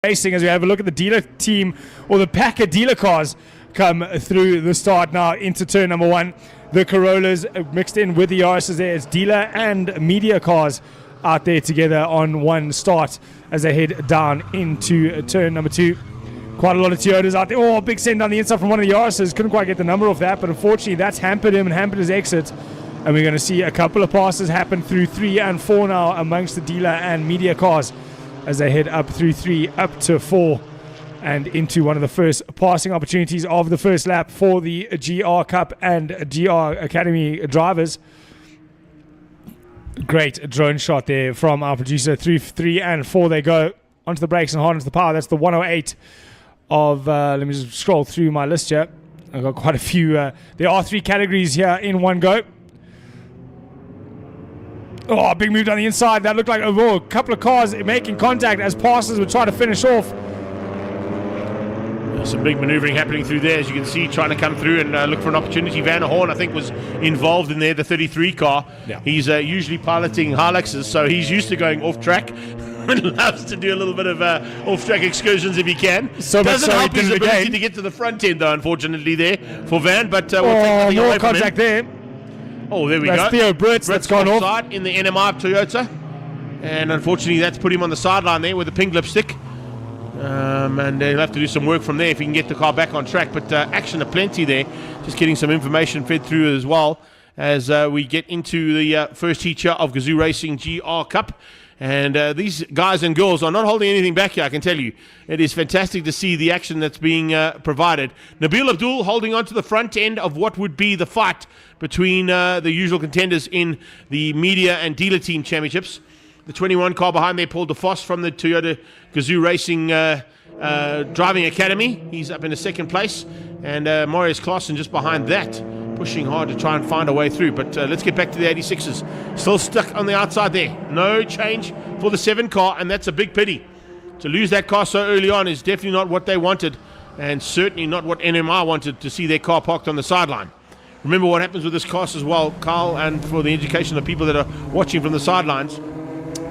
Racing as we have a look at the dealer team, or the pack of dealer cars come through the start now into turn number 1. The Corollas mixed in with the Yaris's there. It's dealer and media cars out there together on one start as they head down into turn number 2. Quite a lot of Toyotas out there. Oh, big send down the inside from one of the Yaris's. Couldn't quite get the number off that, but unfortunately that's hampered him and hampered his exit. And we're going to see a couple of passes happen through 3 and 4 now amongst the dealer and media cars as they head up through 3 up to 4 and into one of the first passing opportunities of the first lap for the GR Cup and GR Academy drivers. Great drone shot there from our producer. Through 3 and 4 they go. Onto the brakes and hard into the power. That's the 108 of, let me just scroll through my list here. I've got quite a few. There are 3 categories here in one go. Oh, big move down the inside. That looked like a couple of cars making contact as passes would try to finish off. Some big manoeuvring happening through there, as you can see, trying to come through and look for an opportunity. Van Horn, I think, was involved in there, the 33 car. Yeah. He's usually piloting Hiluxes, so he's used to going off track. Loves to do a little bit of off-track excursions if he can. So doesn't help his ability to get to the front end, though, unfortunately, there for Van. But we'll take nothing away from contact him. there. Oh, there we go. That's Theo Brits that's gone off. In the NMI Toyota. And unfortunately, that's put him on the sideline there with a pink lipstick. And they'll have to do some work from there if he can get the car back on track. But action aplenty there. Just getting some information fed through as well as we get into the first heat here of Gazoo Racing GR Cup. And these guys and girls are not holding anything back here, I can tell you. It is fantastic to see the action that's being provided. Nabil Abdool holding on to the front end of what would be the fight between the usual contenders in the media and dealer team championships. The 21 car behind there, Paul DeFoss from the Toyota Gazoo Racing Driving Academy. He's up in the second place. And Marius Claasen just behind that, pushing hard to try and find a way through. But let's get back to the 86s. Still stuck on the outside there. No change for the 7 car, and that's a big pity. To lose that car so early on is definitely not what they wanted, and certainly not what NMR wanted, to see their car parked on the sideline. Remember what happens with this car as well, Carl, and for the education of people that are watching from the sidelines.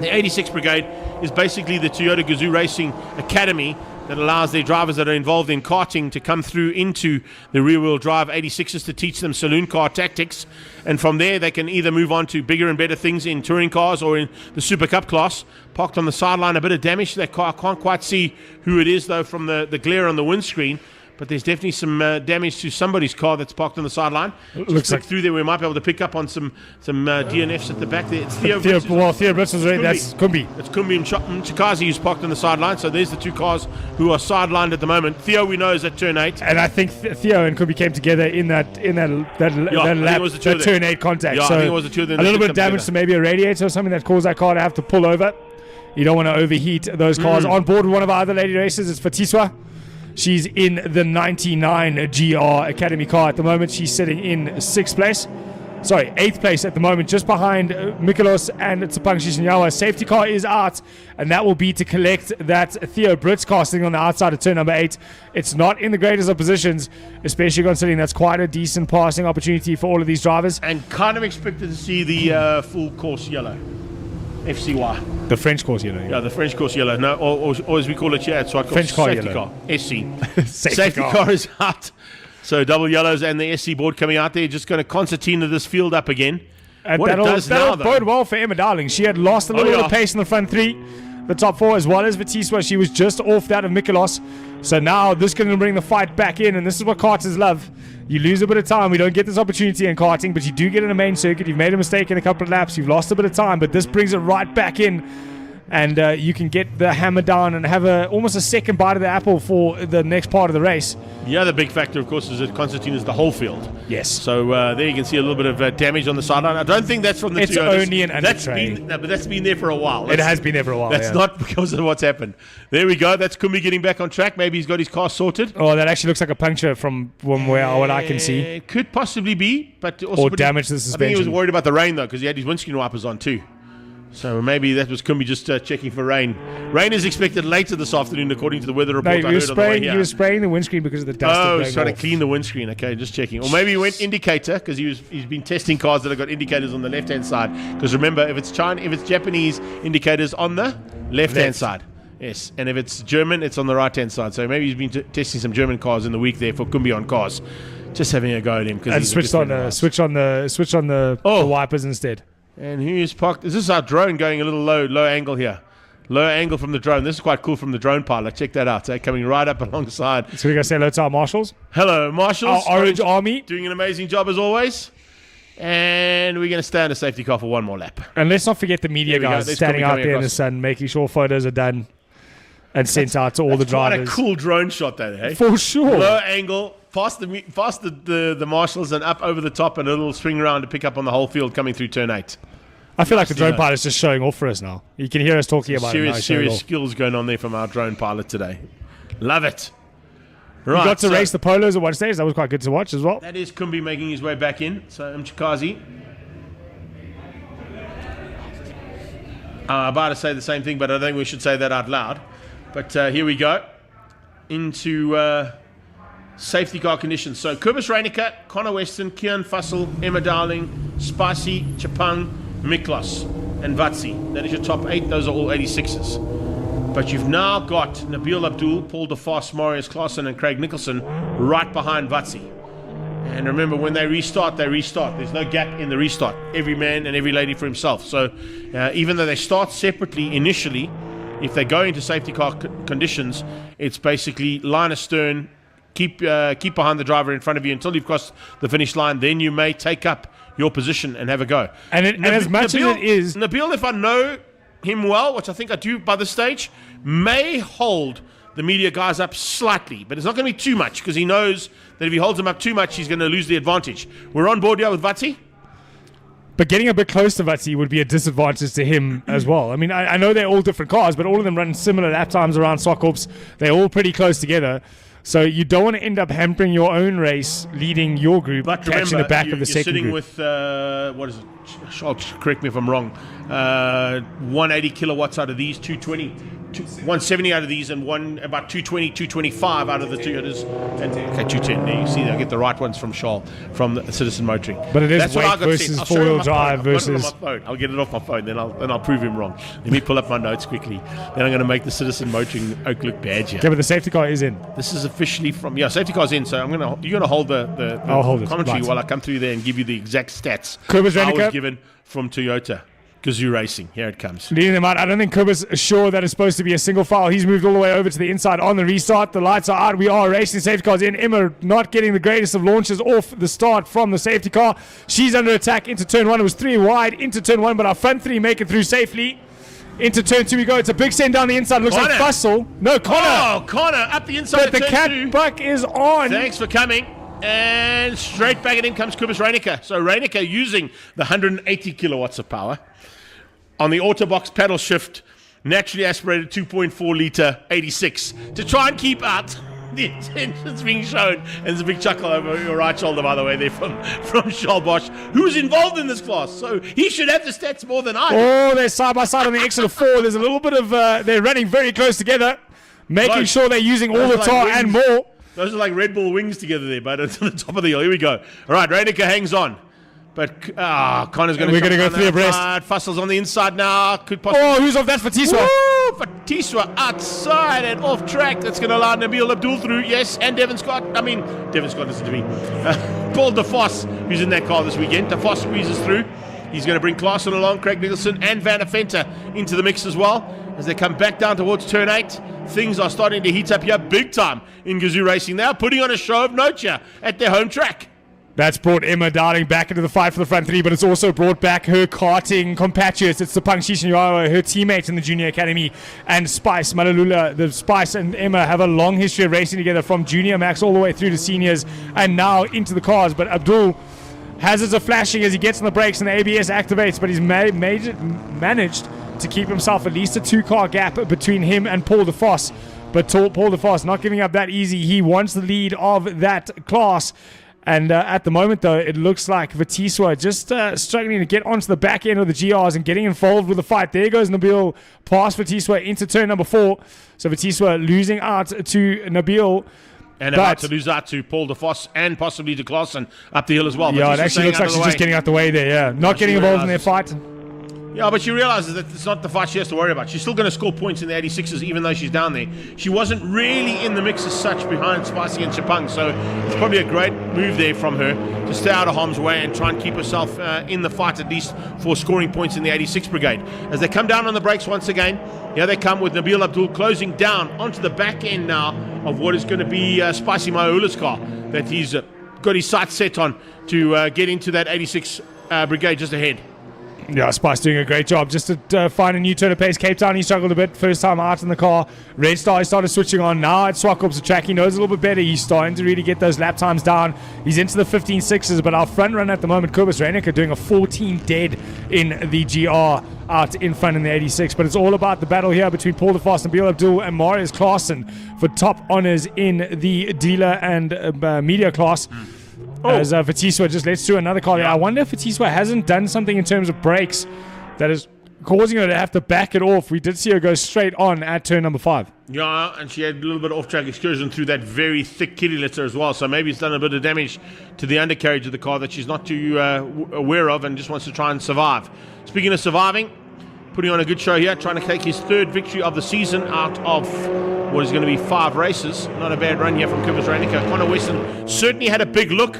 The 86 Brigade is basically the Toyota Gazoo Racing Academy that allows their drivers that are involved in karting to come through into the rear-wheel drive 86s to teach them saloon car tactics. And from there, they can either move on to bigger and better things in touring cars or in the Super Cup class. Parked on the sideline, a bit of damage to that car. I can't quite see who it is, though, from the glare on the windscreen. But there's definitely some damage to somebody's car that's parked on the sideline. Looks like through there, we might be able to pick up on some DNFs at the back there. It's Theo Brits is right. That's Kumbi. It's Kumbi and Chikazi who's parked on the sideline. So there's the 2 cars who are sidelined at the moment. Theo, we know, is at turn 8. And I think Theo and Kumbi came together in that lap, that turn 8 contact. Yeah, so I think it was the 2 of them. A little bit of damage to maybe a radiator or something that caused that car to have to pull over. You don't want to overheat those cars. On board with one of our other lady racers is Fatiswa. She's in the 99 GR Academy car at the moment. She's sitting in 8th place at the moment, just behind Mikolos and Tsapang Shishinyawa. Safety car is out, and that will be to collect that Theo Brits car sitting on the outside of turn number 8. It's not in the greatest of positions, especially considering that's quite a decent passing opportunity for all of these drivers. And kind of expected to see the full course yellow. FCY. The French course yellow. Yeah, the French course yellow. No, or as we call it here at Zwartkops, French car safety yellow. Car. SC. Safety car is out. So double yellows and the SC board coming out there, just going to concertina this field up again. And that'll bode well for Emma Darling. She had lost a little bit of pace in the front 3. The top 4 as well as Vatiswa. She was just off that of Mikolos. So now this is going to bring the fight back in, and this is what karters love. You lose a bit of time. We don't get this opportunity in karting, but you do get in a main circuit. You've made a mistake in a couple of laps. You've lost a bit of time, but this brings it right back in. And you can get the hammer down and have almost a second bite of the apple for the next part of the race. The other big factor, of course, is that concertina is the whole field. Yes. So there you can see a little bit of damage on the sideline. I don't think that's from the It's only an undertrain. But that's been there for a while. It has been there for a while. That's not because of what's happened. There we go. That's Kumbi getting back on track. Maybe he's got his car sorted. Oh, that actually looks like a puncture from what I can see. It could possibly be, but also or damage to the suspension. I think he was worried about the rain though, because he had his windscreen wipers on too. So maybe that was Kumbi just checking for rain. Rain is expected later this afternoon, according to the weather report. No, he was spraying the windscreen because of the dust. Oh, he's trying to clean the windscreen. Okay, just checking. Or maybe he went indicator because he's been testing cars that have got indicators on the left hand side. Because remember, if it's Japanese indicators on the left hand side. Yes, and if it's German, it's on the right-hand side. So maybe he's been testing some German cars in the week there for Kumbion cars. Just having a go at him. And switch on the wipers instead. And who's parked? Is this our drone going a little low angle here? Low angle from the drone. This is quite cool from the drone pilot. Check that out. Coming right up alongside. So we're going to say hello to our marshals. Hello, marshals. Our Orange Army. Doing an amazing job as always. And we're going to stay in a safety car for one more lap. And let's not forget the media guys standing out there in the sun, making sure photos are done and sent out to all the drivers. Quite a cool drone shot, that, eh? For sure. Low angle, past the marshals and up over the top, and a little swing around to pick up on the whole field coming through turn 8. I feel like the drone pilot's just showing off for us now. You can hear us talking about serious skills going on there from our drone pilot today. Love it. Right, we got to race the polos at one stage. That was quite good to watch as well. That is Kumbi making his way back in. So Mchikazi. About to say the same thing, but I think we should say that out loud. But here we go into safety car conditions. So Kobus Reyneke, Connor Weston, Kian Fussell, Emma Darling, Spicy, Chapang, Miklos, and Vatsi. That is your top 8. Those are all 86s. But you've now got Nabil Abdool, Paul de Vos, Marius Claasen, and Craig Nicholson right behind Vatsi. And remember, when they restart, they restart. There's no gap in the restart. Every man and every lady for himself. So even though they start separately initially, if they go into safety car conditions, it's basically line astern, keep behind the driver in front of you until you've crossed the finish line. Then you may take up your position and have a go. And as much as it is... Nabil, if I know him well, which I think I do by this stage, may hold the media guys up slightly, but it's not going to be too much because he knows that if he holds them up too much, he's going to lose the advantage. We're on board here with Vatsi. But getting a bit close to Vatsi would be a disadvantage to him as well. I mean, I know they're all different cars, but all of them run similar lap times around Zwartkops. They're all pretty close together. So you don't want to end up hampering your own race, leading your group, but catching the back of the second sitting group. With, what is it? Charles, correct me if I'm wrong. 180 kilowatts out of these, 170 out of these, and about 220, 225 out of the Toyotas. And, okay, 210. There you see, I get the right ones from Charles, from the Citizen Motoring. But it is weight versus four-wheel drive versus... I'll get it off my phone, then I'll prove him wrong. Let me pull up my notes quickly. Then I'm going to make the Citizen Motoring Oak badge here. Yeah, but the safety car is in. This is officially from... Yeah, safety car's in, so you're going to hold the I'll hold commentary right. while I come through there and give you the exact stats. Kobus I was Reyneke given from Toyota. Gazoo Racing. Here it comes. leading them out. I don't think Kobus is sure that it's supposed to be a single file. He's moved all the way over to the inside on the restart. The lights are out. We are racing. Safety cars in. Emma not getting the greatest of launches off the start from the safety car. She's under attack into turn 1. It was 3 wide into turn 1, but our front 3 make it through safely. Into turn 2 we go. It's a big send down the inside. Looks like Fussell. No, Connor. Oh, Connor up the inside. But the cat buck is on. Thanks for coming. And straight back in comes Kobus Reyneke. So Reyneke using the 180 kilowatts of power on the Autobox paddle shift, naturally aspirated 2.4 litre 86 to try and keep out the intentions being shown. And there's a big chuckle over your right shoulder, by the way, there from Charles Bosch, who's involved in this class. So he should have the stats more than I. Oh, they're side by side on the exit of 4. There's a little bit of, they're running very close together, making sure they're using all the tar and more. Those are like Red Bull wings together there, but it's on the top of the hill. Here we go. All right, Reyneke hangs on. But Connor's going to We're going to go 3 abreast. Fussell's on the inside now. Could possibly... Oh, who's off that for Tiswa? Fatiswa outside and off track. That's going to allow Nabil Abdool through. Yes, and Devon Scott. Devon Scott, listen to me. Paul de Vos, who's in that car this weekend. De Vos squeezes through. He's going to bring Claasen along, Craig Nicholson, and Werner Venter into the mix as well. As they come back down towards turn 8, things are starting to heat up here big time in Gazoo Racing. They are putting on a show of note here at their home track. That's brought Emma Darling back into the fight for the front 3, but it's also brought back her karting compatriots. It's Tsepang Shishinyawa, her teammates in the junior academy, and Spice Malalula. The Spice and Emma have a long history of racing together from junior max all the way through to seniors and now into the cars. But Abdool hazards are flashing as he gets on the brakes and the ABS activates, but he's managed to keep himself at least a 2-car gap between him and Paul de Vos. But Paul de Vos not giving up that easy. He wants the lead of that class. And at the moment, though, it looks like Vatiswa just struggling to get onto the back end of the GRs and getting involved with the fight. There goes Nabil past Vatiswa into turn number 4. So Vatiswa losing out to Nabil. And about to lose out to Paul de Vos and possibly to Claasen up the hill as well. Yeah, it actually looks like she's just getting out the way there, yeah. Not getting involved in their fight. Yeah, but she realizes that it's not the fight she has to worry about. She's still going to score points in the 86s even though she's down there. She wasn't really in the mix as such behind Spicy and Chapang, so it's probably a great move there from her to stay out of harm's way and try and keep herself in the fight, at least for scoring points in the 86 brigade. As they come down on the brakes once again, here they come with Nabil Abdool closing down onto the back end now of what is going to be Spicy Maula's car that he's got his sights set on to get into that 86 brigade just ahead. Yeah, Spice doing a great job just to find a new turn of pace. Cape Town, he struggled a bit first time out in the car. Red Star, he started switching on. Now at Zwartkops, the track, he knows a little bit better. He's starting to really get those lap times down. He's into the 15.6s, but our front runner at the moment, Kobus Reyneke, doing a 14 dead in the GR out in front in the 86. But it's all about the battle here between Paul de Vos, Nabil Abdool, and Marius Claasen for top honors in the dealer and media class. As Fatiswa just lets through another car. I wonder if Fatiswa hasn't done something in terms of brakes that is causing her to have to back it off. We did see her go straight on at turn number 5. Yeah, and she had a little bit of off-track excursion through that very thick kitty litter as well, so maybe it's done a bit of damage to the undercarriage of the car that she's not too aware of and just wants to try and survive. Speaking of surviving, putting on a good show here, trying to take his 3rd victory of the season out of what is going to be 5 races. Not a bad run here from Kobus Reyneke. Connor Weston certainly had a big look,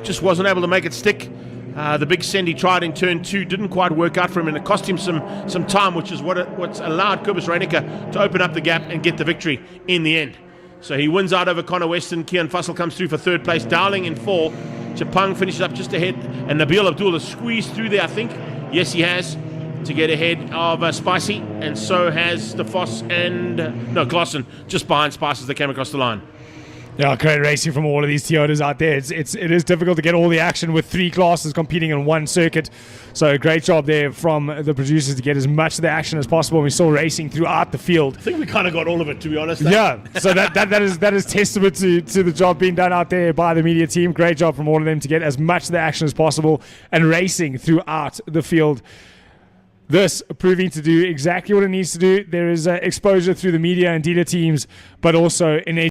just wasn't able to make it stick. The big send he tried in turn 2 didn't quite work out for him, and it cost him some time, which is what's allowed Kobus Reyneke to open up the gap and get the victory in the end. So he wins out over Connor Weston. Kian Fussell comes through for 3rd place. Dowling in 4. Chapang finishes up just ahead, and Nabil Abdool has squeezed through there, I think. Yes, he has, to get ahead of Spicy, and so has De Vos and Claasen just behind Spicy as they came across the line. Yeah, great racing from all of these Toyotas out there. It is difficult to get all the action with 3 classes competing in one circuit. So great job there from the producers to get as much of the action as possible. We saw racing throughout the field. I think we kind of got all of it, to be honest. Yeah, so that is testament to the job being done out there by the media team. Great job from all of them to get as much of the action as possible and racing throughout the field. This proving to do exactly what it needs to do. There is exposure through the media and dealer teams, but also in